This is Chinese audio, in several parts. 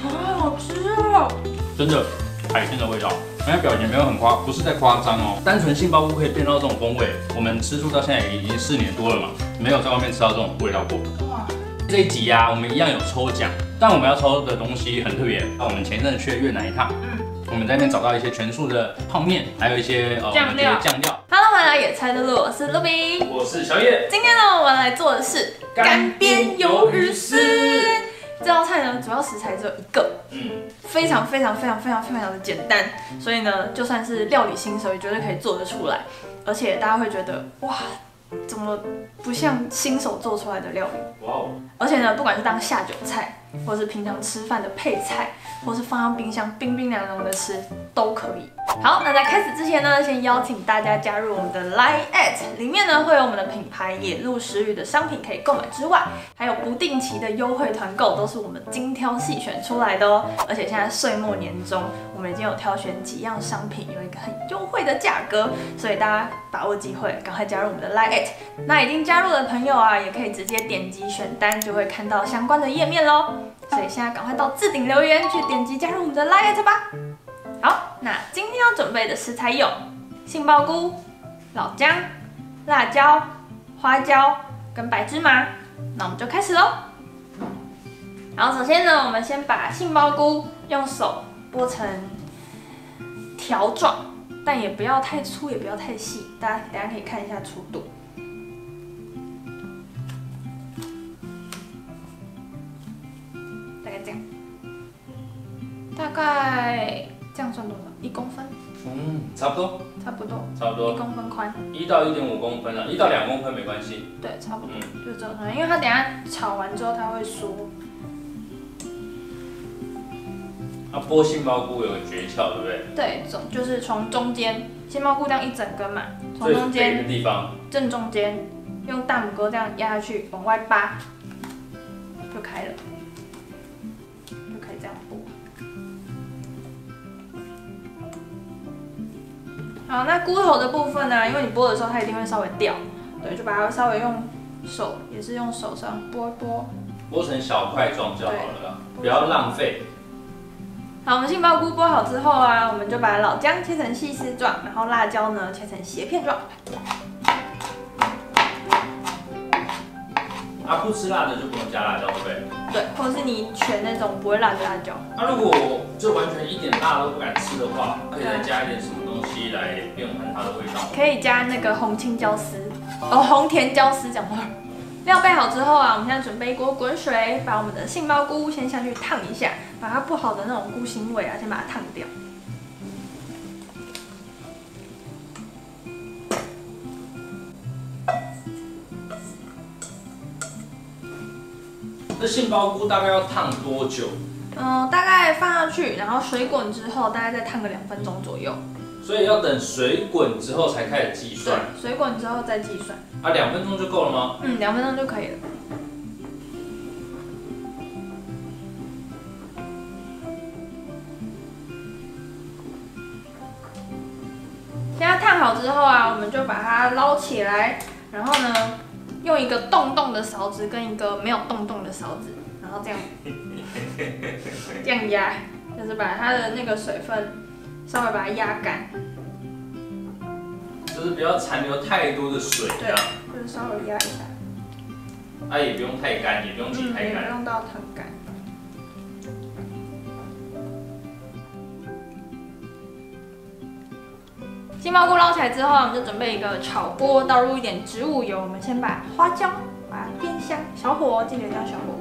好好吃哦！真的海鲜的味道。人家表情没有很不是在夸张哦，单纯杏鲍菇可以变到这种风味，我们吃素到现在已经4年多了嘛，没有在外面吃到这种味道过。哇！这一集啊，我们一样有抽奖，但我们要抽的东西很特别。我们前阵子去了越南一趟，我们在那边找到一些全素的泡面，还有一些酱料。Hello， 欢迎来野菜的路，我是露比，我是小叶。今天呢，我们来做的是干煸鱿鱼丝。这道菜呢，主要食材只有一个，非常的简单，所以呢，就算是料理新手也绝对可以做得出来，而且大家会觉得哇，怎么不像新手做出来的料理？哇哦！而且呢，不管是当下酒菜，或是平常吃饭的配菜，或是放到冰箱冰冰凉凉的吃，都可以。好，那在开始之前呢，先邀请大家加入我们的 Line@ 里面呢会有我们的品牌野鹿食鱼的商品可以购买之外，还有不定期的优惠团购，都是我们精挑细选出来的哦。而且现在岁末年终，我们已经有挑选几样商品，有一个很优惠的价格，所以大家把握机会，赶快加入我们的 Line@。那已经加入的朋友啊，也可以直接点击选单，就会看到相关的页面咯。所以现在赶快到置顶留言去点击加入我们的 Line@ 吧。好，那今天要准备的食材有杏鲍菇、老姜、辣椒、花椒跟白芝麻。那我们就开始咯。好，首先呢，我们先把杏鲍菇用手剥成条状，但也不要太粗，也不要太细，大家等一下可以看一下粗度。大概这样，大概这样算多少？1公分？差不多。1公分宽。1到1.5公分啊，1到2公分没关系。对，差不多，就这样，因为它等一下炒完之后它会缩。剥杏鲍菇有个诀窍，对不对？对，就是从中间，杏鲍菇这样一整根嘛，从中间的地方，正中间，用大拇哥这样压下去，往外扒，就开了，就可以这样剥。好，那菇头的部分呢，因为你剥的时候它一定会稍微掉，对，就把它稍微用手，也是用手上剥一剥，剥成小块状就好了啦，不要浪费。好，我们杏鲍菇剥好之后啊，我们就把老姜切成细丝状，然后辣椒呢切成斜片状。不吃辣的就不用加辣椒，对不对？对，或者是你选那种不会辣的辣椒。如果就完全一点辣都不敢吃的话，可以再加一点什么东西来变换它的味道？可以加那个红青椒丝，红甜椒丝讲错了。料备好之后啊，我们现在准备一锅滚水，把我们的杏鲍菇先下去烫一下，把它不好的那种菇腥味啊，先把它烫掉。这杏鲍菇大概要烫多久？大概放下去，然后水滚之后，大概再烫个2分钟左右。所以要等水滚之后才开始计算。对，水滚之后再计算。2分钟就够了吗？2分钟就可以了。现在烫好之后啊，我们就把它捞起来，然后呢，用一个洞洞的勺子跟一个没有洞洞的勺子，然后这样压，就是把它的那个水分稍微把它压干，就是不要残留太多的水，对，就是稍微压一下。也不用太干，也不用挤太干，也不用到很干。杏鲍菇捞起来之后，我们就准备一个炒锅，倒入一点植物油。我们先把花椒把它煸香，小火记得要小火，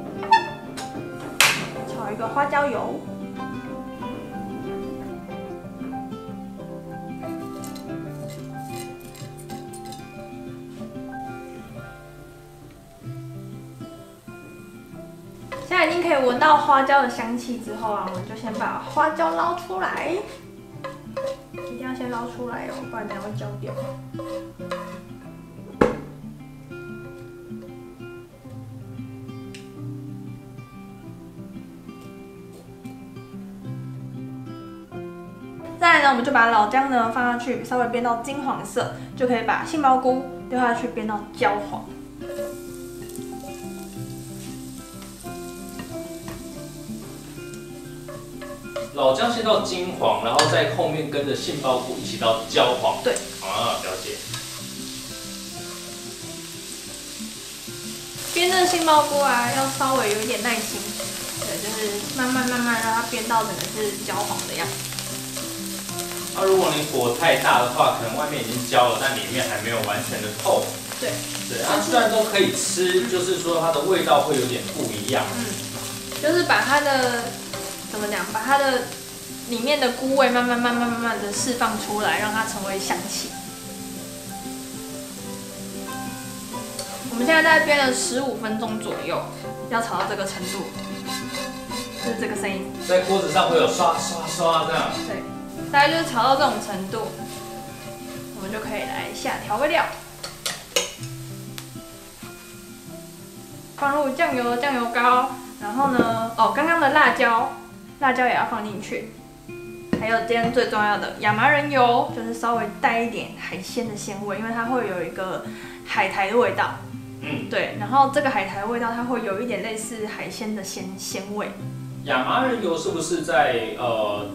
炒一个花椒油。现在已经可以闻到花椒的香气之后啊，我们就先把花椒捞出来。一定要先捞出来哦，不然等下会焦掉。再来呢，我们就把老姜呢放下去，稍微煸到金黄色，就可以把杏鲍菇丢下去煸到焦黄。老姜先到金黄，然后在后面跟着杏鲍菇一起到焦黄。对，啊，了解。煸这个杏鲍菇啊，要稍微有一点耐心，对，就是慢慢让它煸到整个是焦黄的样子。那如果你火太大的话，可能外面已经焦了，但里面还没有完全的透。对，它虽然都可以吃，就是说它的味道会有点不一样。就是把它的怎么讲，把它的里面的菇味慢慢的释放出来，让它成为香气。我们现在大概煸了15分钟左右，要炒到这个程度，就是这个声音。在锅子上会有刷刷刷这样。对，大概就是炒到这种程度，我们就可以来下调味料，放入酱油、酱油膏，然后呢，刚刚的辣椒也要放进去。还有今天最重要的亚麻仁油，就是稍微带一点海鲜的鲜味，因为它会有一个海苔的味道。对，然后这个海苔的味道，它会有一点类似海鲜的鲜味。亚麻仁油是不是在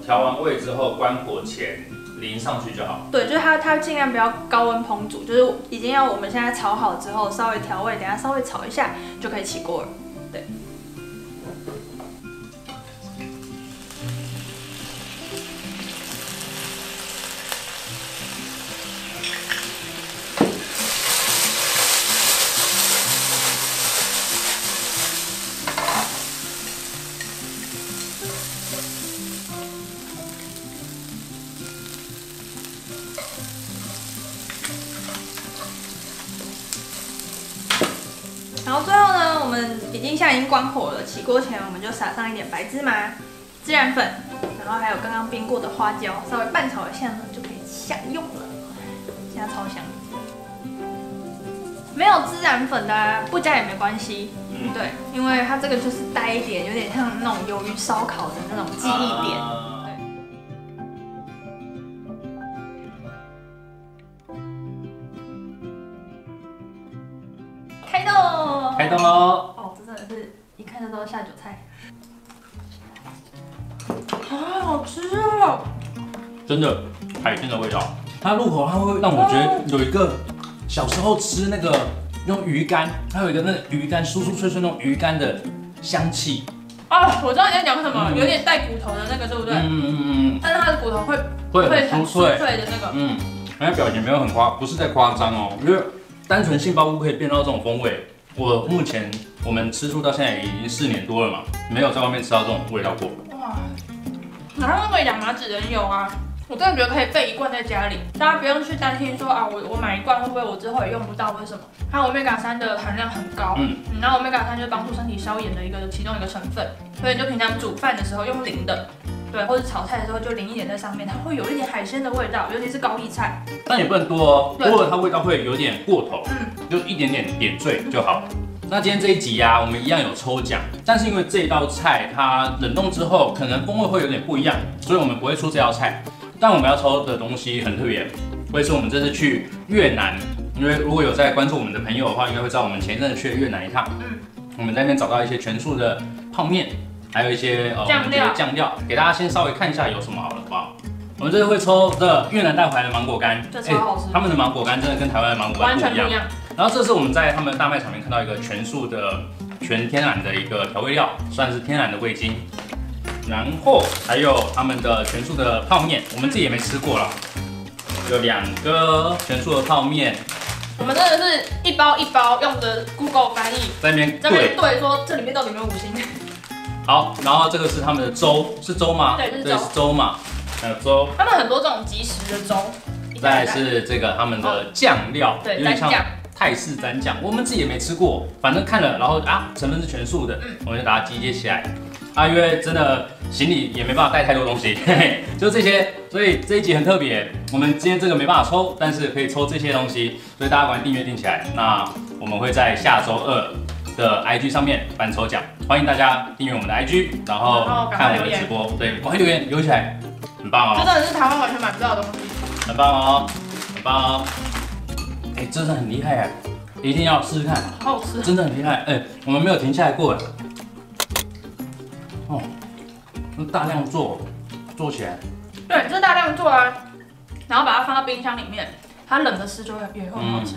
调完味之后关火前淋上去就好？对，就是它尽量不要高温烹煮，就是已经要我们现在炒好之后，稍微调味，等下稍微炒一下就可以起锅了。对。然后最后呢，我们现在已经关火了，起锅前我们就撒上一点白芝麻、孜然粉，然后还有刚刚煸过的花椒，稍微拌炒一下呢，就可以下用了。现在超香。没有孜然粉的不加也没关系，对，因为它这个就是带一点，有点像那种鱿鱼烧烤的那种记忆点。开动喽！这真的是一看就知道下酒菜，好好吃哦！真的海鲜的味道，它入口它会让我觉得有一个小时候吃那个用鱼干，它有一个那个鱼干酥酥脆脆那种鱼干的香气。我知道你在讲什么，有点带骨头的那个，对不对？但是它的骨头会很酥脆的那个。人家表情没有很不是在夸张哦，因为单纯杏鲍菇可以变到这种风味。目前我们吃素到现在已经4年多了嘛，没有在外面吃到这种味道过。哇！然后那个亚麻籽仁油啊，我真的觉得可以备1罐在家里，大家不用去担心说我买1罐会不会我之后也用不到，为什么？它 Omega 3的含量很高，然后 Omega 3就是帮助身体消炎的其中一个成分，所以你就平常煮饭的时候用淋的。对，或者炒菜的时候就淋一点在上面，它会有一点海鲜的味道，尤其是高丽菜。但也不能多哦，多了它味道会有点过头，就一点点点缀就好。那今天这一集啊，我们一样有抽奖，但是因为这道菜它冷冻之后，可能风味会有点不一样，所以我们不会出这道菜。但我们要抽的东西很特别，会是我们这次去越南，因为如果有在关注我们的朋友的话，应该会知道我们前一阵子去了越南一趟。我们在那边找到一些全素的泡面。还有一些酱料，给大家先稍微看一下有什么好了，好不好？我们这次会抽的越南带回来的芒果干，这超好吃。他们的芒果干真的跟台湾的芒果干不一样。然后这是我们在他们的大卖场里面看到一个全素的、全天然的一个调味料，算是天然的味精。然后还有他们的全素的泡面，我们自己也没吃过了，有2个全素的泡面。我们真的是一包一包用的 Google 翻译在那边对说这里面到底有没有5星。好，然后这个是他们的粥，是粥吗？对，是粥嘛。还有粥，他们很多这种即食的粥。再来是这个他们的酱料，对，有点像泰式蘸酱，我们自己也没吃过，反正看了，然后成分是全素的，我们就把它集结起来。因为真的行李也没办法带太多东西，嘿嘿，就这些，所以这一集很特别。我们今天这个没办法抽，但是可以抽这些东西，所以大家赶快订阅订起来。那我们会在下周2的 IG 上面办抽奖，欢迎大家订阅我们的 IG， 然后看我们的直播，对，赶快留言留起来，很棒哦！这真的是台湾完全买不到的东西，很棒哦，很棒哦！真的很厉害哎，一定要试试看，好好吃，真的很厉害哎，我们没有停下来过哎，哦，大量做起来。对，这大量做啊，然后把它放到冰箱里面，它冷的吃就会也会很好吃。